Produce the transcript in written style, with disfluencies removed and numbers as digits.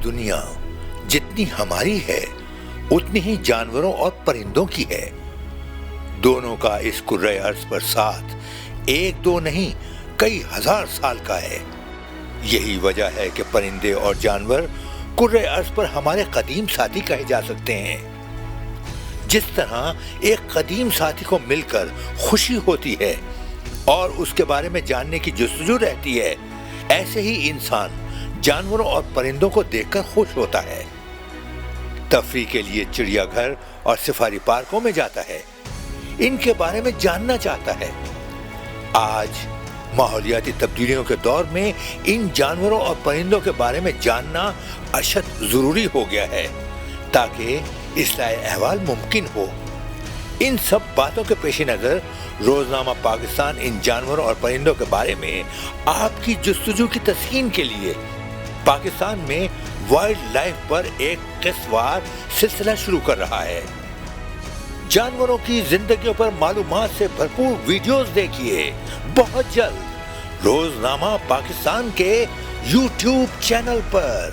دنیا جتنی ہماری ہے اتنی ہی جانوروں اور پرندوں کی ہے۔ دونوں کا اس کرۂ ارض پر ساتھ ایک دو نہیں کئی ہزار سال کا ہے۔ یہی وجہ ہے کہ پرندے اور جانور کرۂ ارض پر ہمارے قدیم ساتھی کہے جا سکتے ہیں۔ جس طرح ایک قدیم ساتھی کو مل کر خوشی ہوتی ہے اور اس کے بارے میں جاننے کی جستجو رہتی ہے، ایسے ہی انسان جانوروں اور پرندوں کو دیکھ کر خوش ہوتا ہے، تفریح کے لیے چڑیا گھر اور سفاری پارکوں میں جاتا ہے، ان کے بارے میں جاننا چاہتا ہے۔ آج ماحولیاتی تبدیلیوں کے دور میں ان جانوروں اور پرندوں کے بارے میں جاننا اشد ضروری ہو گیا ہے تاکہ اصلاح احوال ممکن ہو۔ ان سب باتوں کے پیش نظر روزنامہ پاکستان ان جانوروں اور پرندوں کے بارے میں آپ کی جستجو کی تسکین کے لیے پاکستان میں وائلڈ لائف پر ایک قسط وار سلسلہ شروع کر رہا ہے۔ جانوروں کی زندگیوں پر معلومات سے بھرپور ویڈیوز دیکھیے بہت جلد روزنامہ پاکستان کے یوٹیوب چینل پر۔